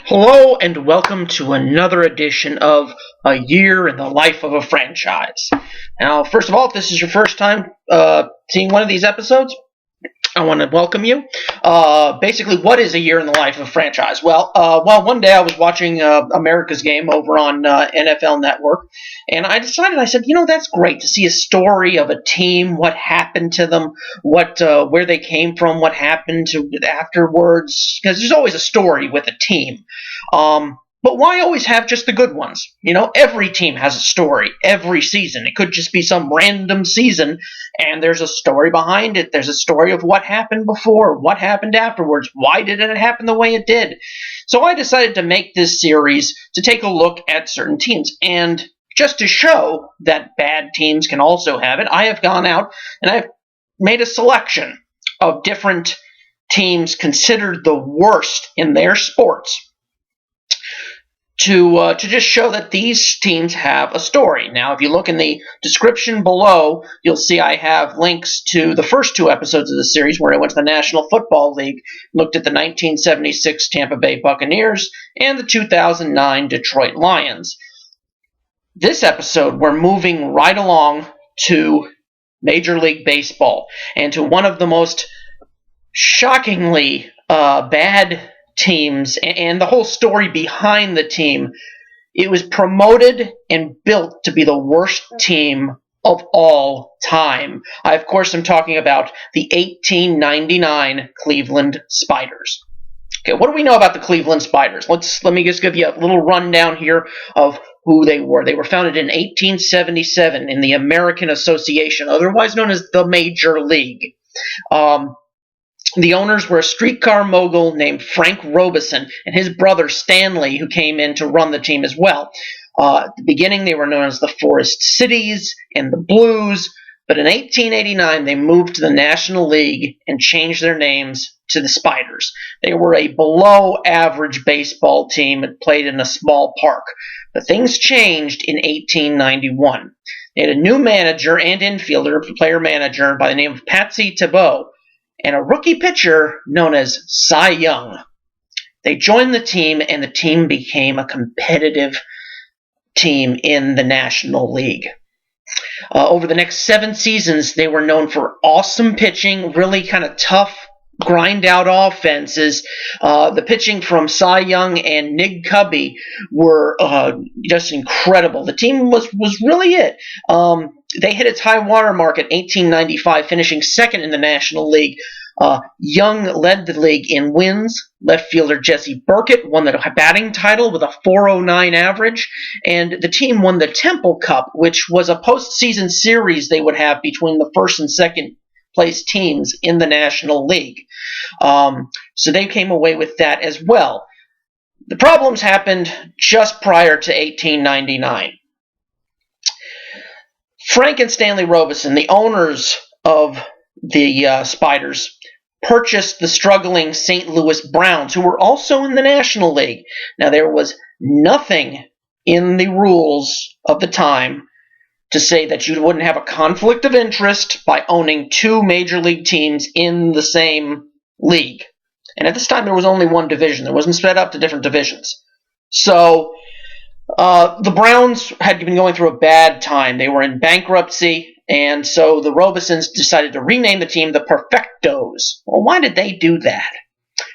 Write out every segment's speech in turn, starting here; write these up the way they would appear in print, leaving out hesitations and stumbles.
Hello and welcome to another edition of A Year in the Life of a Franchise. Now, first of all, if this is your first time seeing one of these episodes, I want to welcome you. Basically, what is a year in the life of a franchise? Well, one day I was watching America's Game over on NFL Network, and I said, that's great to see a story of a team, what happened to them, where they came from, what happened to afterwards, because there's always a story with a team. But why always have just the good ones? Every team has a story every season. It could just be some random season, and there's a story behind it. There's a story of what happened before, what happened afterwards, why did it happen the way it did. So I decided to make this series to take a look at certain teams. And just to show that bad teams can also have it, I have gone out and I've made a selection of different teams considered the worst in their sports, to just show that these teams have a story. Now, if you look in the description below, you'll see I have links to the first two episodes of the series where I went to the National Football League, looked at the 1976 Tampa Bay Buccaneers, and the 2009 Detroit Lions. This episode, we're moving right along to Major League Baseball, and to one of the most shockingly bad teams, and the whole story behind the team. It was promoted and built to be the worst team of all time. I, of course, am talking about the 1899 Cleveland Spiders. Okay, what do we know about the Cleveland Spiders? Let me just give you a little rundown here of who they were. They were founded in 1877 in the American Association, otherwise known as the Major League. The owners were a streetcar mogul named Frank Robeson and his brother Stanley, who came in to run the team as well. At the beginning, they were known as the Forest Cities and the Blues, but in 1889, they moved to the National League and changed their names to the Spiders. They were a below-average baseball team that played in a small park, but things changed in 1891. They had a new manager and infielder, player-manager, by the name of Patsy Tebow, and a rookie pitcher known as Cy Young. They joined the team, and the team became a competitive team in the National League. Over the next 7 seasons, they were known for awesome pitching, really kind of tough, grind-out offenses. The pitching from Cy Young and Nig Cubby were just incredible. The team was really it. They hit its high water mark at 1895, finishing second in the National League. Young led the league in wins. Left fielder Jesse Burkett won the batting title with a .409 average, and the team won the Temple Cup, which was a postseason series they would have between the first and second place teams in the National League. So they came away with that as well. The problems happened just prior to 1899. Frank and Stanley Robeson, the owners of the Spiders, purchased the struggling St. Louis Browns, who were also in the National League. Now, there was nothing in the rules of the time to say that you wouldn't have a conflict of interest by owning 2 major league teams in the same league. And at this time, there was only one division. It wasn't split up to different divisions. So the Browns had been going through a bad time. They were in bankruptcy, and so the Robesons decided to rename the team the Perfectos. Well, why did they do that?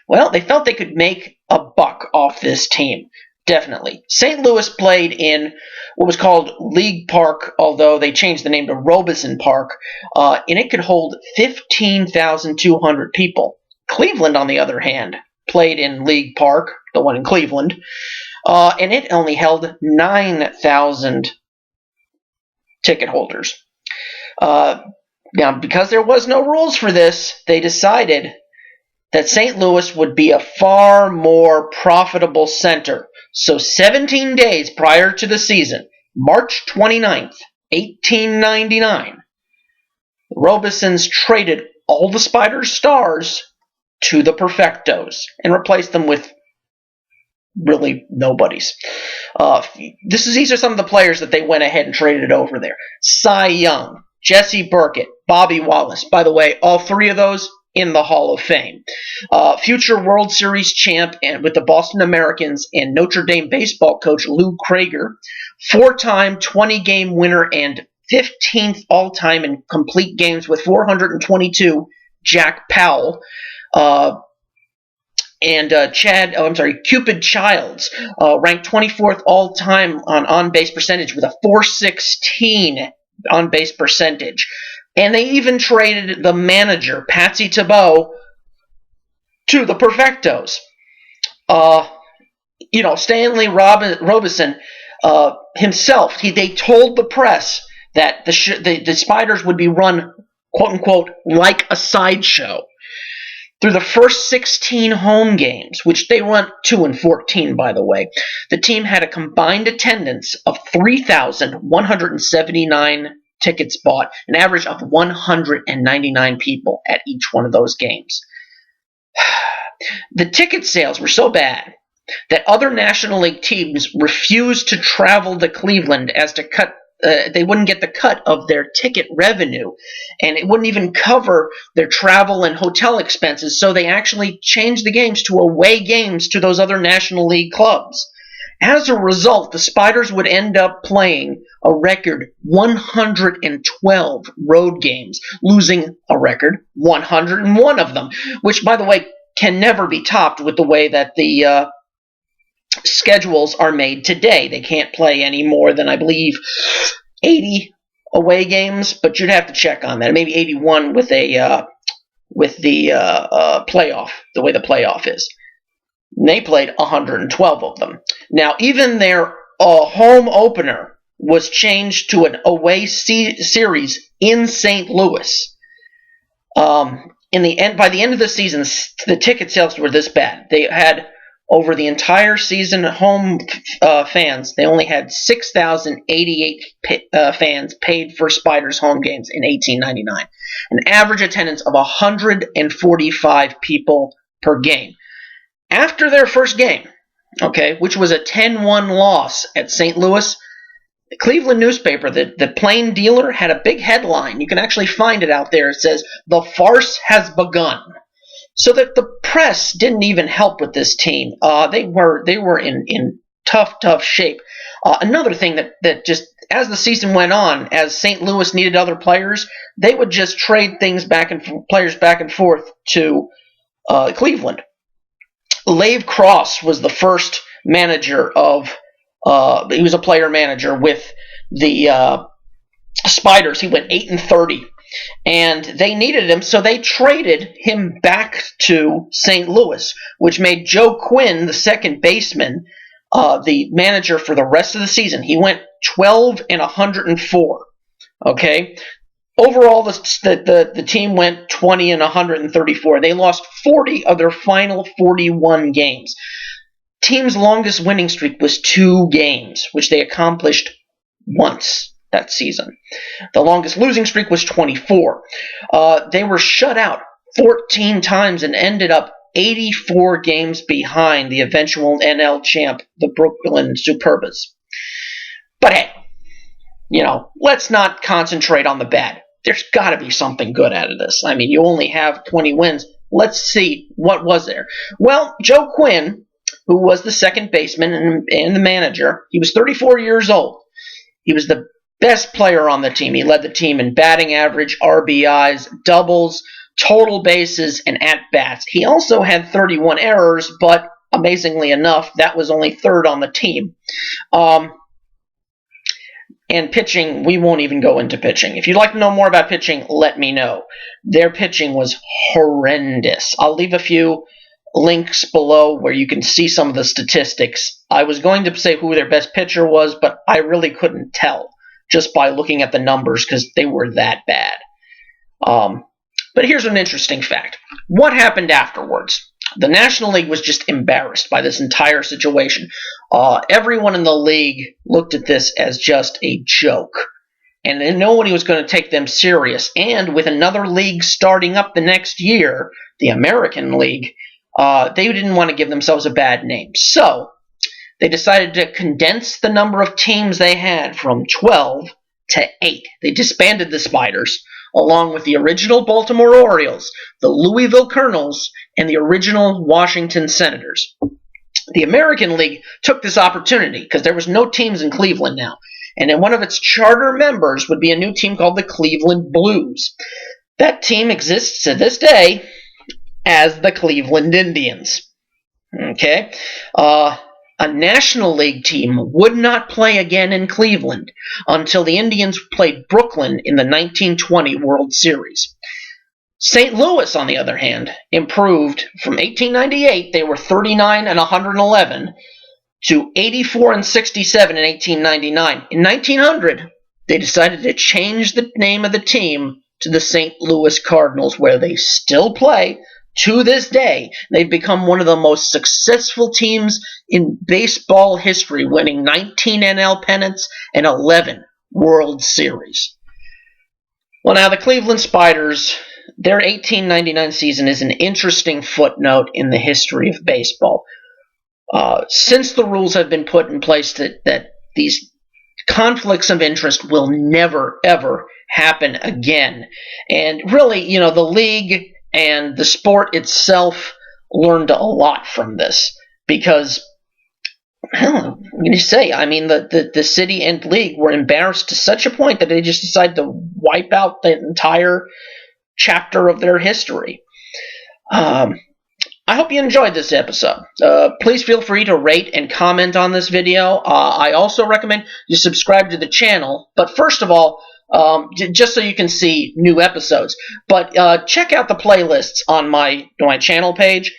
Well, they felt they could make a buck off this team. Definitely. St. Louis played in what was called League Park, although they changed the name to Robeson Park, and it could hold 15,200 people. Cleveland, on the other hand, played in League Park, the one in Cleveland, and it only held 9,000 ticket holders. Now, because there was no rules for this, they decided that St. Louis would be a far more profitable center. So 17 days prior to the season, March 29th, 1899, the Robesons traded all the Spiders stars to the Perfectos and replaced them with really nobodies. These are some of the players that they went ahead and traded over there. Cy Young, Jesse Burkett, Bobby Wallace. By the way, all 3 of those in the Hall of Fame. Future World Series champ and with the Boston Americans and Notre Dame baseball coach Lou Krager, 4-time 20-game winner and 15th all-time in complete games with 422, Jack Powell, Cupid Childs, ranked 24th all-time on-base percentage with a .416 on-base percentage. And they even traded the manager, Patsy Tebow, to the Perfectos. Stanley Robinson himself, they told the press that the Spiders would be run, quote-unquote, like a sideshow. Through the first 16 home games, which they went 2-14, by the way, the team had a combined attendance of 3,179 tickets bought, an average of 199 people at each one of those games. The ticket sales were so bad that other National League teams refused to travel to Cleveland as to cut. They wouldn't get the cut of their ticket revenue, and it wouldn't even cover their travel and hotel expenses, so they actually changed the games to away games to those other National League clubs. As a result, the Spiders would end up playing a record 112 road games, losing a record 101 of them, which, by the way, can never be topped with the way that the schedules are made today. They can't play any more than, I believe, 80 away games, but you'd have to check on that. Maybe 81 with the playoff, the way the playoff is. And they played 112 of them. Now, even their home opener was changed to an away series in St. Louis. By the end of the season, the ticket sales were this bad. They had, over the entire season, home fans, they only had 6,088 fans paid for Spiders home games in 1899. An average attendance of 145 people per game. After their first game, which was a 10-1 loss at St. Louis, the Cleveland newspaper, the Plain Dealer, had a big headline. You can actually find it out there. It says, "The farce has begun." So that the press didn't even help with this team. They were in tough shape. Another thing that just, as the season went on, as St. Louis needed other players, they would just trade players back and forth to Cleveland. Lave Cross was the first manager he was a player manager with the Spiders. He went 8-30. And they needed him, so they traded him back to St. Louis, which made Joe Quinn, the second baseman, the manager for the rest of the season. He went 12-104. Overall, the team went 20-134. They lost 40 of their final 41 games. Team's longest winning streak was 2 games, which they accomplished once that season. The longest losing streak was 24. They were shut out 14 times and ended up 84 games behind the eventual NL champ, the Brooklyn Superbas. But hey, let's not concentrate on the bad. There's got to be something good out of this. I mean, you only have 20 wins. Let's see what was there. Well, Joe Quinn, who was the second baseman and the manager, he was 34 years old. He was the best player on the team. He led the team in batting average, RBIs, doubles, total bases, and at-bats. He also had 31 errors, but amazingly enough, that was only third on the team. And pitching, we won't even go into pitching. If you'd like to know more about pitching, let me know. Their pitching was horrendous. I'll leave a few links below where you can see some of the statistics. I was going to say who their best pitcher was, but I really couldn't tell just by looking at the numbers because they were that bad. But here's an interesting fact. What happened afterwards? The National League was just embarrassed by this entire situation. Everyone in the league looked at this as just a joke. And nobody was going to take them serious. And with another league starting up the next year, the American League, they didn't want to give themselves a bad name. So they decided to condense the number of teams they had from 12 to 8. They disbanded the Spiders, along with the original Baltimore Orioles, the Louisville Colonels, and the original Washington Senators. The American League took this opportunity because there was no teams in Cleveland now, and then one of its charter members would be a new team called the Cleveland Blues. That team exists to this day as the Cleveland Indians. Okay? A National League team would not play again in Cleveland until the Indians played Brooklyn in the 1920 World Series. St. Louis, on the other hand, improved from 1898, they were 39 and 111, to 84 and 67 in 1899. In 1900, they decided to change the name of the team to the St. Louis Cardinals, where they still play to this day. They've become one of the most successful teams in baseball history, winning 19 NL pennants and 11 World Series. Well, now the Cleveland Spiders, their 1899 season is an interesting footnote in the history of baseball. Since the rules have been put in place that these conflicts of interest will never, ever happen again. And really, the league and the sport itself learned a lot from this because, what can you say? I mean, the city and league were embarrassed to such a point that they just decided to wipe out the entire chapter of their history. I hope you enjoyed this episode. Please feel free to rate and comment on this video. I also recommend you subscribe to the channel. But first of all, just so you can see new episodes. But check out the playlists on my channel page.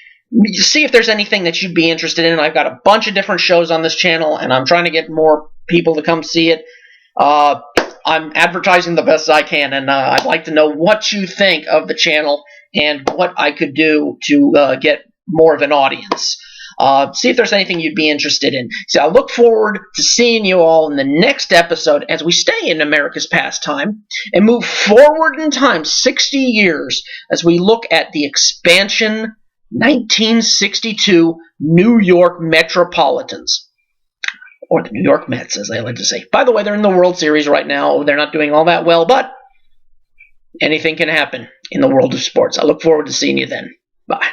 See if there's anything that you'd be interested in. I've got a bunch of different shows on this channel, and I'm trying to get more people to come see it. I'm advertising the best I can, and I'd like to know what you think of the channel and what I could do to get more of an audience. See if there's anything you'd be interested in. So I look forward to seeing you all in the next episode as we stay in America's pastime and move forward in time 60 years as we look at the expansion 1962 New York Metropolitans. Or the New York Mets, as I like to say. By the way, they're in the World Series right now. They're not doing all that well, but anything can happen in the world of sports. I look forward to seeing you then. Bye.